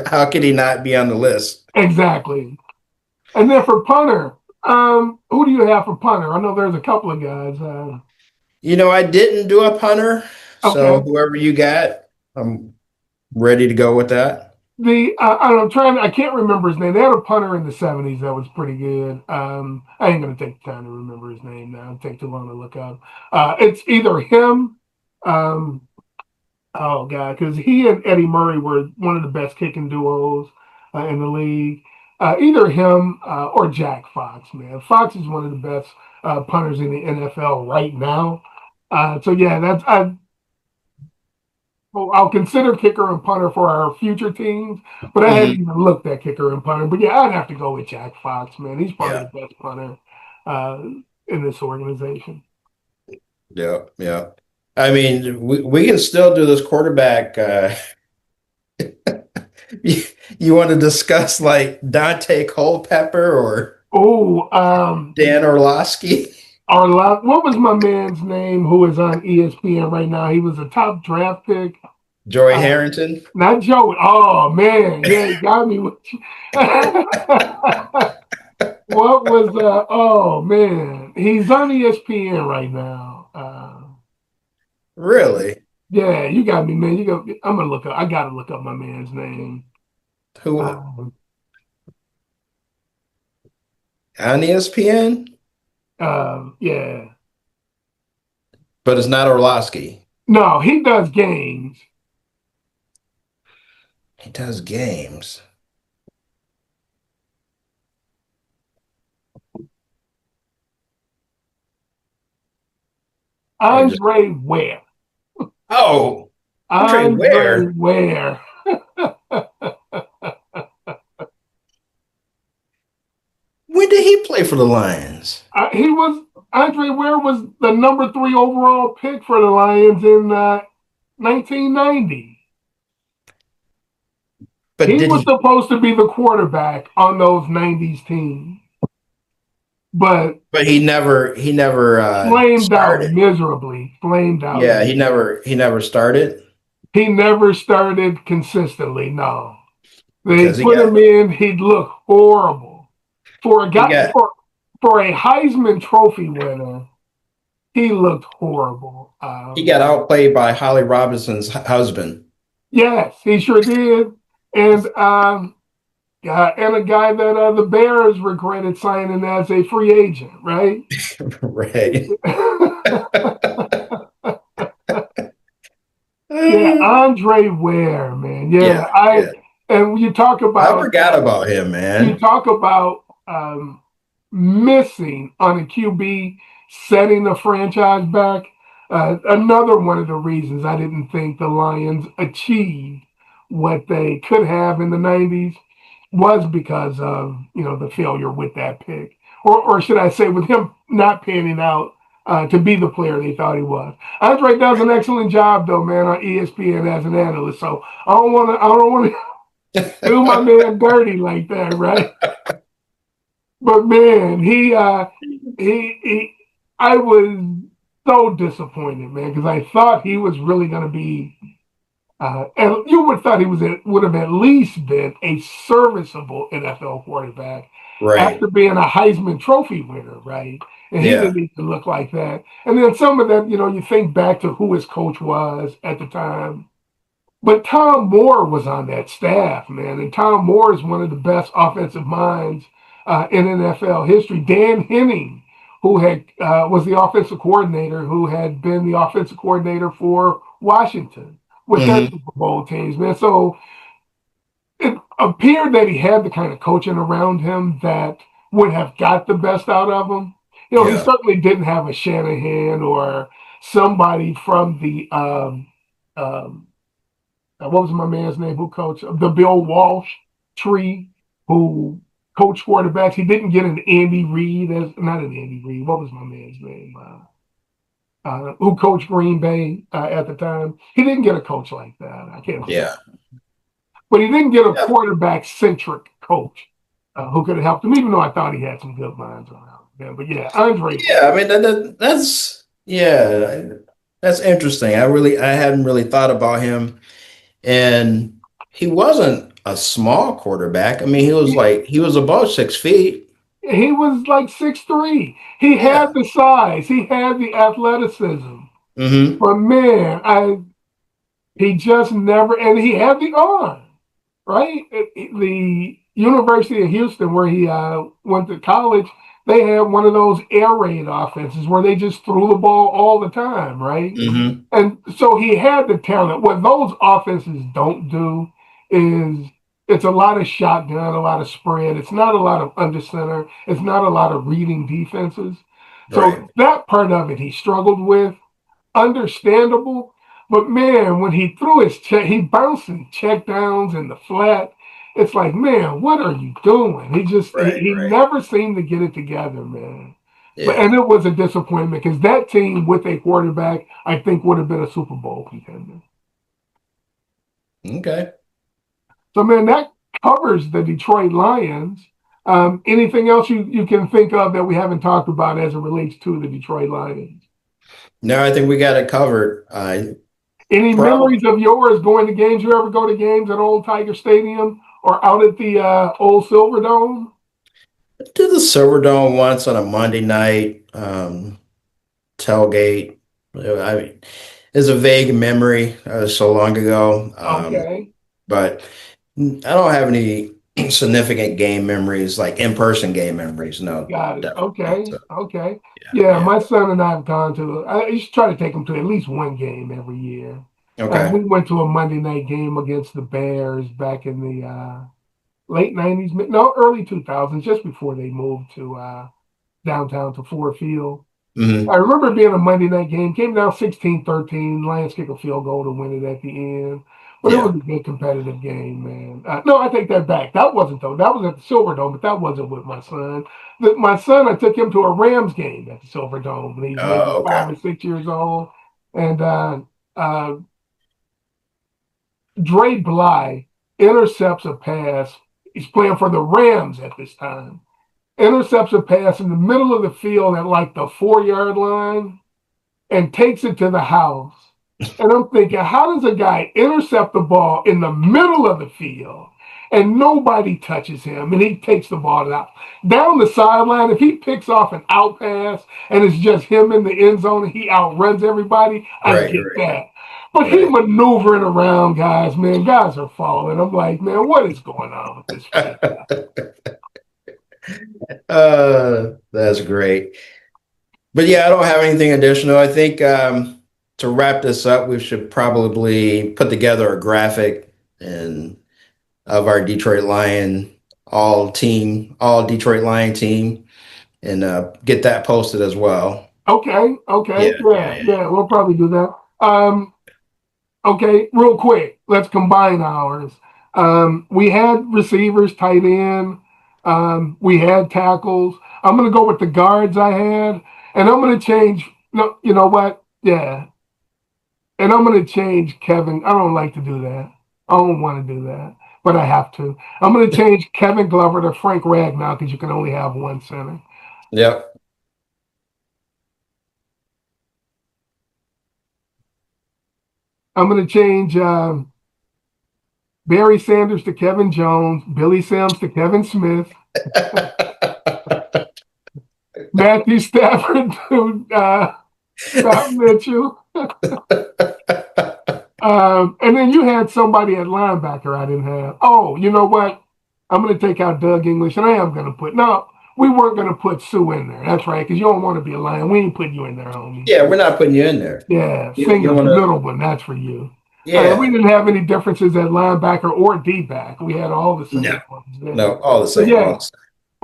how could he not be on the list? exactly. And then for punter, who do you have for punter? I know there's a couple of guys. I didn't do a punter, so Okay. whoever you got, I'm ready to go with that. I'm trying. I can't remember his name. They had a punter in the '70s that was pretty good. I ain't gonna take the time to remember his name now. It'd take too long to look up. It's either him. Um, oh god, because he and Eddie Murray were one of the best kicking duos in the league. Either him or Jack Fox. Man, Fox is one of the best punters in the NFL right now. So yeah, that's well, I'll consider kicker and punter for our future teams, but I hadn't Mhm. even looked at kicker and punter. But yeah, I'd have to go with Jack Fox, man. He's probably Yeah, the best punter uh, in this organization. yeah, yeah. I mean, we can still do this quarterback. You, you want to discuss like Dante Culpepper or Oh, Dan Orlovsky, what was my man's name who is on ESPN right now? He was a top draft pick. Joey Uh, Harrington? Not Joey. Oh man, yeah, he got me with you. What was oh man, he's on ESPN right now. Really? Yeah, you got me, man. I'm gonna look up. I gotta look up my man's name. Who Um, on ESPN? yeah. But it's not Orlovsky. No, he does games. He does games. I just Andre Ware. Oh, Andre Andre Ware. Ware. When did he play for the Lions? He was Andre Ware was the number 3 overall pick for the Lions in 1990. But He did was he? supposed to be the quarterback on those '90s teams, but But he never flamed out started. miserably. Flamed out Yeah, he miserably. never started He never started consistently. No, they because put him in. He'd look horrible for a he guy got for a Heisman Trophy winner. He looked horrible. he got outplayed by Holly Robinson's husband. Yes, he sure did. And and a guy that the Bears regretted signing as a free agent, right? Right. Yeah, Andre Ware, man. Yeah, Yeah, I yeah. and I forgot about him, you man. talk about missing on a QB setting the franchise back. Another one of the reasons I didn't think the Lions achieved what they could have in the '90s was because of the failure with that pick, or should I say, with him not panning out to be the player they thought he was. Andre does an excellent job, though, man, on ESPN as an analyst. So I don't want to do my man dirty like that, right? But man, he I was so disappointed, man, because I thought he was really going to be, and you would have thought would have at least been a serviceable NFL quarterback Right. after being a Heisman Trophy winner, right? And he Yeah. didn't even look like that. And then some of that, you think back to who his coach was at the time. But Tom Moore was on that staff, man, and Tom Moore is one of the best offensive minds in NFL history. Dan Henning who had was the offensive coordinator, who had been the offensive coordinator for Washington with their Mm-hmm. Super Bowl teams, man. So it appeared that he had the kind of coaching around him that would have got the best out of him. He Yeah. certainly didn't have a Shanahan or somebody from the um, what was my man's name who coached the Bill Walsh tree who coached quarterbacks. He didn't get an Andy Reid as not an Andy Reid. What was my man's name? Who coached Green Bay at the time? He didn't get a coach like that. I can't. Yeah. But he didn't get a Yeah. quarterback centric coach who could have helped him, even though I thought he had some good minds around him. But yeah, Andre. Yeah. I mean, that's interesting. I hadn't really thought about him, and he wasn't a small quarterback. I mean, he was above 6 feet. He was like 6'3". He Yeah. had the size, he had the athleticism. Mm-hmm. But man, he just never, and he had the arm, right? The University of Houston, where he went to college, they had one of those air raid offenses where they just threw the ball all the time, right? Mm-hmm. And so he had the talent. What those offenses don't do is it's a lot of shotgun, a lot of spread. It's not a lot of under center. It's not a lot of reading defenses. Right. So that part of it he struggled with. Understandable. But man, when he threw his check, he bouncing check downs in the flat. It's like, man, what are you doing? Right. He Right. never seemed to get it together, man. And Yeah. it was a disappointment because that team with a quarterback, I think, would have been a Super Bowl contender. Okay. So, man, that covers the Detroit Lions. Anything else you can think of that we haven't talked about as it relates to the Detroit Lions? No, I think we got it covered. Any Probably memories of yours going to games? You ever go to games at Old Tiger Stadium or out at the old Silver Dome? to the Silverdome once on a Monday night tailgate. I mean, it's a vague memory. So long ago. Okay, But I don't have any significant game memories, like in-person game memories. No, got it. definitely not. Okay, So, okay. yeah, Yeah, yeah. my son and I have gone to. I used to try to take him to at least one game every year. Okay. We went to a Monday night game against the Bears back in the late '90s, no, early 2000s, just before they moved to downtown to Ford Field. I Hmm. remember being a Monday night game, came down 16-13. Lions kick a field goal to win it at the end. But it was Yeah. a good competitive game, man. No, I take that back. That wasn't, though. That was at the Silverdome, but that wasn't with my son. My son, I took him to a Rams game at the Silverdome when he was maybe Oh, okay. 5 or 6 years old. And uh, Dre Bly intercepts a pass. He's playing for the Rams at this time. Intercepts a pass in the middle of the field at like the 4 yard line and takes it to the house. And I'm thinking, how does a guy intercept the ball in the middle of the field and nobody touches him and he takes the ball out down the sideline? If he picks off an out pass and it's just him in the end zone and he outruns everybody, I Right, get right, that. But he right. maneuvering around guys, man, guys are falling. I'm like, man, what is going on with this franchise? That's great. But yeah, I don't have anything additional. I think to wrap this up, we should probably put together a graphic and of our Detroit Lion all Detroit Lion team, and get that posted as well. Okay, Yeah, yeah, yeah, yeah. yeah, we'll probably do that. Okay, real quick, let's combine ours. We had receivers, tight end. We had tackles. I'm gonna go with the guards I had, and I'm gonna change. No, you know what? Yeah, and I'm gonna change Kevin. I don't like to do that. I don't want to do that, but I have to. I'm gonna change Kevin Glover to Frank Ragnow because you can only have one center. Yep. I'm gonna change Barry Sanders to Kevin Jones, Billy Sims to Kevin Smith, Matthew Stafford to Scott Mitchell. And then you had somebody at linebacker I didn't have. Oh, you know what? I'm going to take out Doug English, and I am going to put no. we weren't going to put Sue in there. That's right, because you don't want to be a Lion. We ain't putting you in there, homie. Yeah, we're not putting you in there. Yeah, You Singer's wanna, little one. That's for you. yeah, We didn't have any differences at linebacker or D-back. We had all the same no, ones there. no, all the So same, all the same.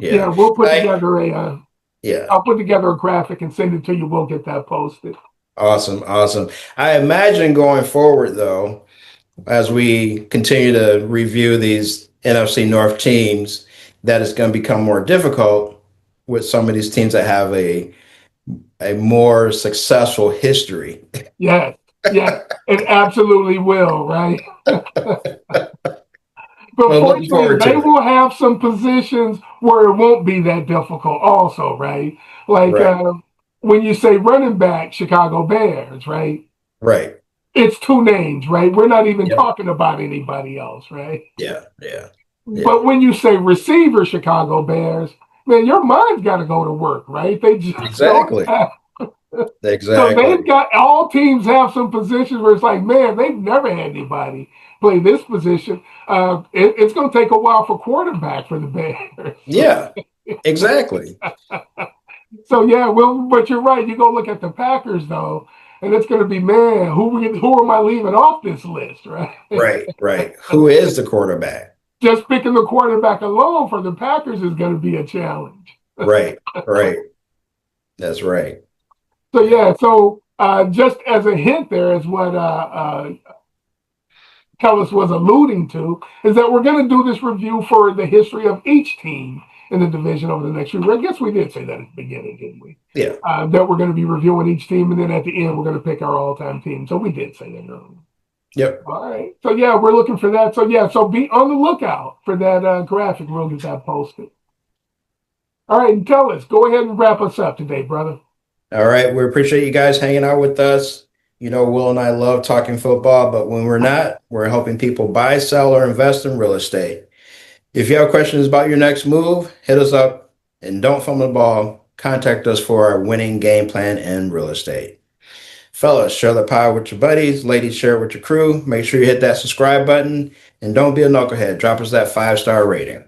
Yeah, we'll put I, together yeah, I'll put together a graphic and send it to you. We'll get that posted. awesome, awesome. I imagine going forward though, as we continue to review these NFC North teams, that it's going to become more difficult with some of these teams that have a more successful history. Yes, yes, it absolutely will, right? But Well, looking fortunately, forward they to it. will have some positions where it won't be that difficult, also, right? Like Right, when you say running back, Chicago Bears, right? right. It's two names, right? We're not even Yep. talking about anybody else, right? Yeah, yeah, yeah. But when you say receiver, Chicago Bears, man, your mind's got to go to work, right? They just don't Exactly. have. So they've Exactly. got all teams have some positions where it's like, man, they've never had anybody play this position. It's going to take a while for quarterback for the Bears. Yeah, exactly. So yeah, well, but you're right. You go look at the Packers though, and it's going to be, man, who am I leaving off this list, right? Right, right. Who is the quarterback? Just picking the quarterback alone for the Packers is going to be a challenge. Right, right. That's right. So yeah, so just as a hint, there is what Tellis was alluding to, is that we're going to do this review for the history of each team in the division over the next few years. I guess we did say that at the beginning, didn't we? Yeah. That we're going to be reviewing each team, and then at the end, we're going to pick our all-time team. So we did say that earlier. Yep. All right. So yeah, we're looking for that. So yeah, so be on the lookout for that graphic. We'll get that posted. All right, and Tellis, go ahead and wrap us up today, brother. All right. We appreciate you guys hanging out with us. You know, Will and I love talking football, but when we're not, we're helping people buy, sell, or invest in real estate. If you have questions about your next move, hit us up and don't fumble the ball. Contact us for our winning game plan in real estate. Fellas, share the pod with your buddies. Ladies, share it with your crew. Make sure you hit that subscribe button and don't be a knucklehead. Drop us that 5-star rating.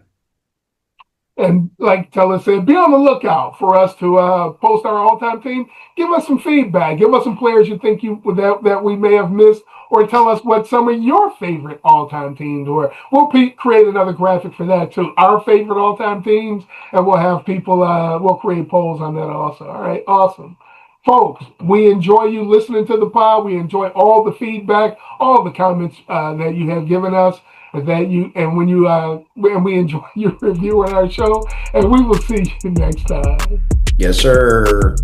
And like Tellis said, be on the lookout for us to post our all-time team. Give us some feedback. Give us some players you think that we may have missed, or tell us what some of your favorite all-time teams were. We'll create another graphic for that too. Our favorite all-time teams, and we'll have people. We'll create polls on that also. All right, awesome. Folks, we enjoy you listening to the pod. We enjoy all the feedback, all the comments that you have given us. And we enjoy your review on our show, and we will see you next time. Yes, sir.